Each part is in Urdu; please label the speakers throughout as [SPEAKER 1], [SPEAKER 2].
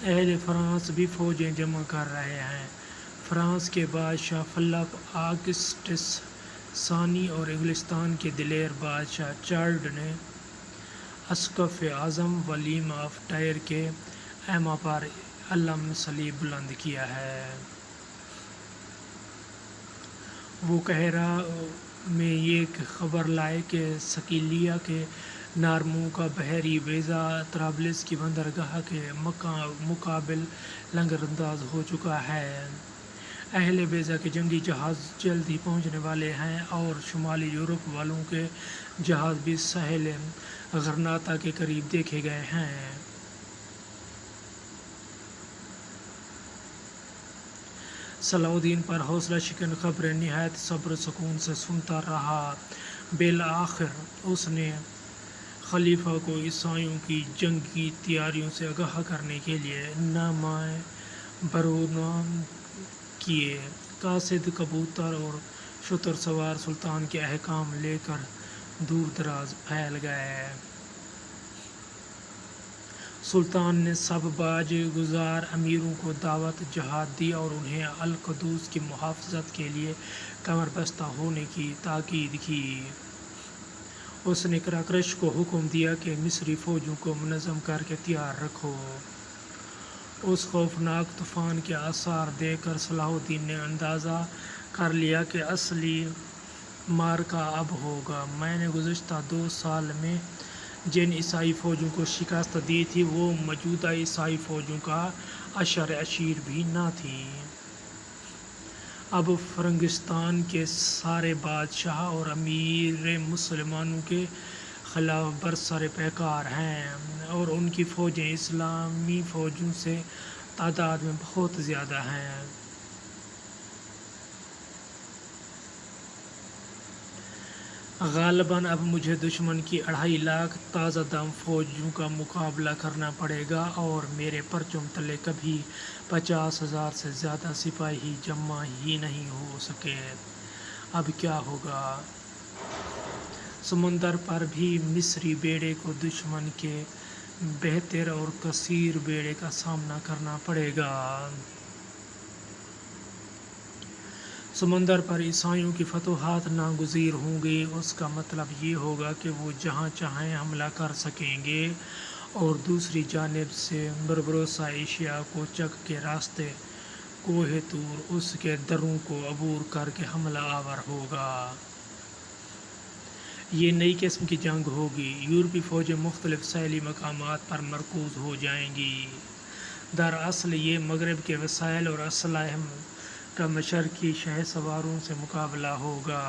[SPEAKER 1] اہل فرانس بھی فوجیں جمع کر رہے ہیں۔ فرانس کے بادشاہ فلپ آگسٹس ثانی اور انگلستان کے دلیر بادشاہ چارلڈ نے اسقف اعظم ولیم آف ٹائر کے ایما پر علم صلیب بلند کیا ہے۔ وہ قاہرہ میں یہ خبر لائے کہ سکیلیا کے نارمو کا بحری بیضہ طرابلس کی بندرگاہ کے مقابل لنگر انداز ہو چکا ہے۔ اہل بیضہ کے جنگی جہاز جلد ہی پہنچنے والے ہیں اور شمالی یورپ والوں کے جہاز بھی ساحل غرناطہ کے قریب دیکھے گئے ہیں۔ صلاح الدین پر حوصلہ شکن خبریں نہایت صبر و سکون سے سنتا رہا۔ بالآخر اس نے خلیفہ کو عیسائیوں کی جنگی تیاریوں سے آگاہ کرنے کے لیے نامہ برون کیے۔ قاصد کبوتر اور شتر سوار سلطان کے احکام لے کر دور دراز پھیل گئے۔ سلطان نے سب باج گزار امیروں کو دعوت جہاد دی اور انہیں القدس کی محافظت کے لیے کمر بستہ ہونے کی تاکید کی۔ اس نے کراکرش کو حکم دیا کہ مصری فوجوں کو منظم کر کے تیار رکھو۔ اس خوفناک طوفان کے آثار دیکھ کر صلاح الدین نے اندازہ کر لیا کہ اصلی معرکہ اب ہوگا۔ میں نے گزشتہ 2 سال میں جن عیسائی فوجوں کو شکست دی تھی وہ موجودہ عیسائی فوجوں کا عشر عشیر بھی نہ تھی۔ اب فرنگستان کے سارے بادشاہ اور امیر مسلمانوں کے خلاف برسر پیکار ہیں اور ان کی فوجیں اسلامی فوجوں سے تعداد میں بہت زیادہ ہیں۔ غالباً اب مجھے دشمن کی 2.5 لاکھ تازہ دم فوجوں کا مقابلہ کرنا پڑے گا اور میرے پرچم تلے کبھی 50,000 سے زیادہ سپاہی جمع ہی نہیں ہو سکے۔ اب کیا ہوگا؟ سمندر پر بھی مصری بیڑے کو دشمن کے بہتر اور کثیر بیڑے کا سامنا کرنا پڑے گا۔ سمندر پر عیسائیوں کی فتوحات ناگزیر ہوں گی۔ اس کا مطلب یہ ہوگا کہ وہ جہاں چاہیں حملہ کر سکیں گے اور دوسری جانب سے بربروسا ایشیا کو چک کے راستے کوہ طور اس کے دروں کو عبور کر کے حملہ آور ہوگا۔ یہ نئی قسم کی جنگ ہوگی۔ یورپی فوجیں مختلف ساحلی مقامات پر مرکوز ہو جائیں گی۔ دراصل یہ مغرب کے وسائل اور اسلحہ کا مشرقی شہ سواروں سے مقابلہ ہوگا۔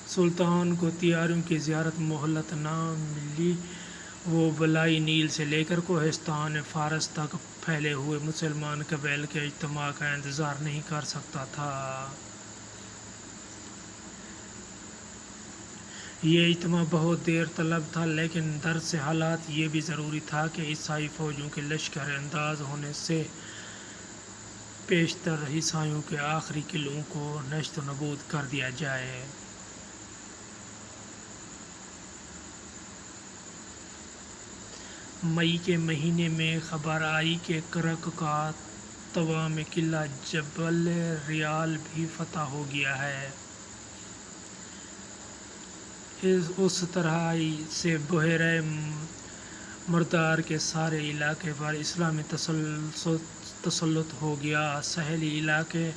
[SPEAKER 1] سلطان کو تیاریوں کی زیادہ مہلت نہ ملی۔ وہ بالائی نیل سے لے کر کوہستان فارس تک پھیلے ہوئے مسلمان قبائل کے اجتماع کا انتظار نہیں کر سکتا تھا۔ یہ اجتماع بہت دیر طلب تھا، لیکن درس حالات یہ بھی ضروری تھا کہ عیسائی فوجوں کے لشکر انداز ہونے سے پیشتر عیسائیوں کے آخری قلعوں کو نیست و نابود کر دیا جائے۔ مئی کے مہینے میں خبر آئی کہ کرک کا طوا میں قلعہ جبل ریال بھی فتح ہو گیا ہے۔ اس طرح سے بحیرہ مردار کے سارے علاقے پر اسلامی تسلط ہو گیا۔ ساحلی علاقے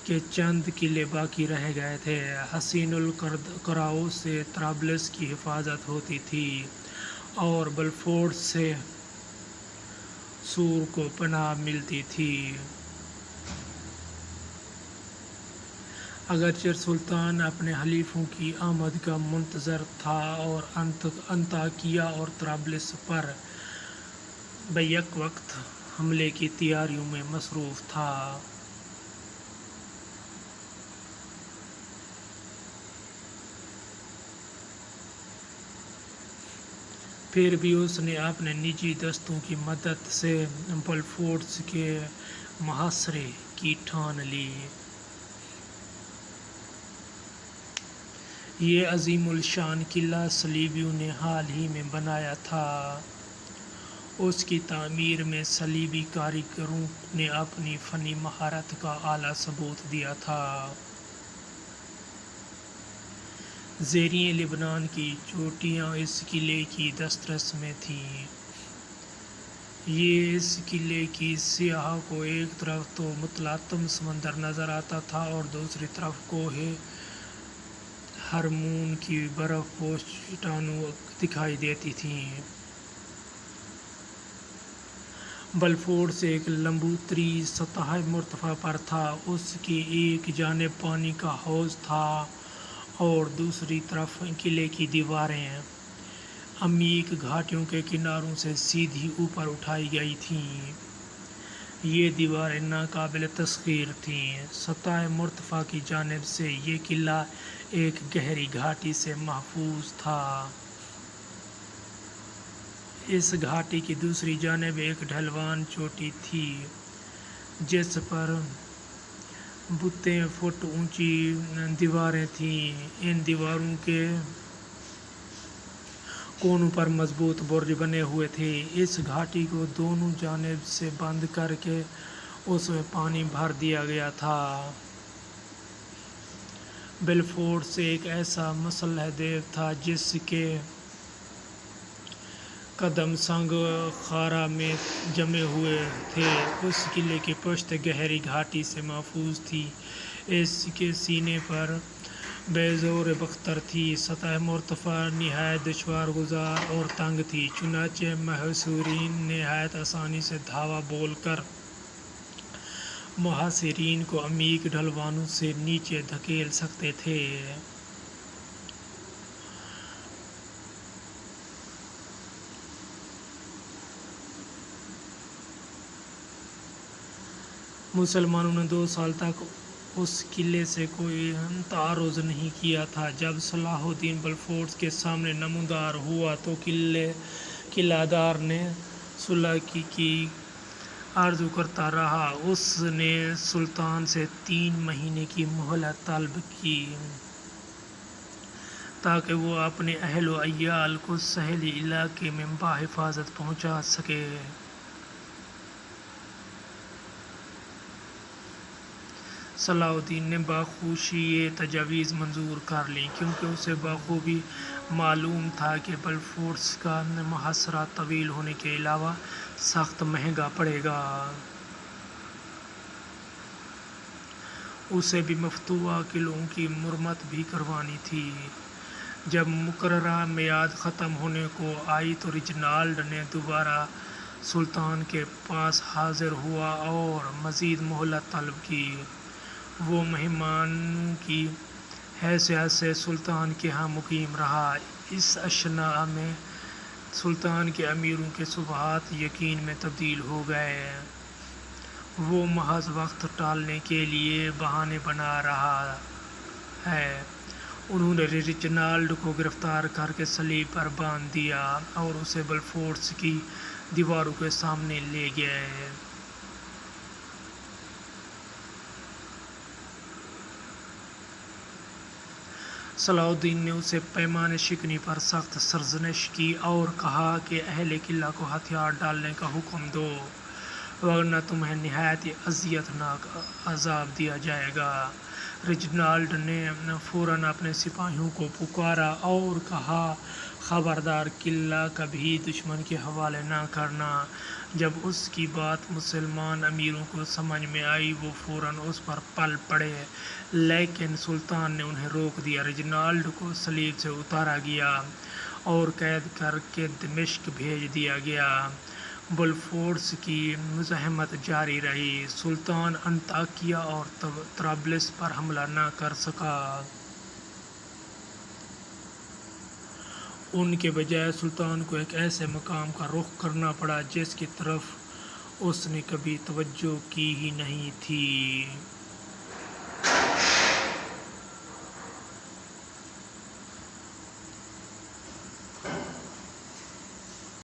[SPEAKER 1] کے چند قلعے باقی رہ گئے تھے۔ حصین القراؤ سے طرابلس کی حفاظت ہوتی تھی اور بلفورڈ سے سور کو پناہ ملتی تھی۔ اگرچہ سلطان اپنے حلیفوں کی آمد کا منتظر تھا اور انطاکیہ اور طرابلس پر بیک وقت حملے کی تیاریوں میں مصروف تھا۔ پھر بھی اس نے اپنے نجی دستوں کی مدد سے بلفورڈ کے محاصرے کی ٹھان لی۔ یہ عظیم الشان قلعہ صلیبیوں نے حال ہی میں بنایا تھا۔ اس کی تعمیر میں صلیبی کاریگروں نے اپنی فنی مہارت کا اعلیٰ ثبوت دیا تھا۔ زیریں لبنان کی چوٹیاں اس قلعے کی دسترس میں تھیں۔ یہ اس قلعے کی سیاح کو ایک طرف تو متلاطم سمندر نظر آتا تھا اور دوسری طرف کوہ ہرمون کی برف پوش چٹانیں دکھائی دیتی تھیں۔ بلفورس ایک لمبوتری سطح مرتفع پر تھا۔ اس کی ایک جانب پانی کا حوض تھا اور دوسری طرف قلعے کی دیواریں عمیق گھاٹیوں کے کناروں سے سیدھی اوپر اٹھائی گئی تھیں۔ یہ دیواریں ناقابل تسخیر تھیں۔ سطح مرتفع کی جانب سے یہ قلعہ ایک گہری گھاٹی سے محفوظ تھا۔ اس گھاٹی کی دوسری جانب ایک ڈھلوان چوٹی تھی جس پر 32 فٹ اونچی دیواریں تھیں۔ ان دیواروں کے کونوں پر مضبوط برج بنے ہوئے تھے۔ اس گھاٹی کو دونوں جانب سے بند کر کے اس میں پانی بھر دیا گیا تھا۔ بلفورس ایک ایسا مسلح دیو تھا جس کے قدم سنگ خارا میں جمے ہوئے تھے۔ اس قلعے کی پشت گہری گھاٹی سے محفوظ تھی۔ اس کے سینے پر بے زور بختر تھی۔ سطح مرتفع نہایت دشوار گزار اور تنگ تھی، چنانچہ محاصرین نہایت آسانی سے دھاوا بول کر محاصرین کو عمیق ڈھلوانوں سے نیچے دھکیل سکتے تھے۔ مسلمانوں نے 2 سال تک اس قلعے سے کوئی تعرض نہیں کیا تھا۔ جب صلاح الدین بلفورس کے سامنے نمودار ہوا تو قلعہ دار نے صلح کی آرزو کرتا رہا۔ اس نے سلطان سے 3 مہینے کی مہلت طلب کی تاکہ وہ اپنے اہل و عیال کو ساحلی علاقے میں بحفاظت پہنچا سکے۔ صلاح الدین نے بخوشی یہ تجاویز منظور کر لیں، کیونکہ اسے بخوبی معلوم تھا کہ بلفورس کا محاصرہ طویل ہونے کے علاوہ سخت مہنگا پڑے گا۔ اسے بھی مفتوحہ قلعوں کی مرمت بھی کروانی تھی۔ جب مقررہ میعاد ختم ہونے کو آئی تو ریجنالڈ نے دوبارہ سلطان کے پاس حاضر ہوا اور مزید مہلت طلب کی۔ وہ مہمانوں کی حیثیت سے سلطان کے ہاں مقیم رہا۔ اس اشناء میں سلطان کے امیروں کے صبحات یقین میں تبدیل ہو گئے۔ وہ محض وقت ٹالنے کے لیے بہانے بنا رہا ہے۔ انہوں نے ریجنالڈ کو گرفتار کر کے صلیب پر باندھ دیا اور اسے بلفورس کی دیواروں کے سامنے لے گئے۔ صلاح الدین نے اسے پیمان شکنی پر سخت سرزنش کی اور کہا کہ اہل قلعہ کو ہتھیار ڈالنے کا حکم دو، ورنہ تمہیں نہایت اذیت ناک عذاب دیا جائے گا۔ ریجنالڈ نے فوراً اپنے سپاہیوں کو پکارا اور کہا، خبردار، قلعہ کبھی دشمن کے حوالے نہ کرنا۔ جب اس کی بات مسلمان امیروں کو سمجھ میں آئی وہ فوراً اس پر پل پڑے، لیکن سلطان نے انہیں روک دیا۔ ریجنالڈ کو صلیب سے اتارا گیا اور قید کر کے دمشق بھیج دیا گیا۔ بلفورس کی مزاحمت جاری رہی۔ سلطان انطاکیہ اور طرابلس پر حملہ نہ کر سکا۔ ان کے بجائے سلطان کو ایک ایسے مقام کا رخ کرنا پڑا جس کی طرف اس نے کبھی توجہ کی ہی نہیں تھی۔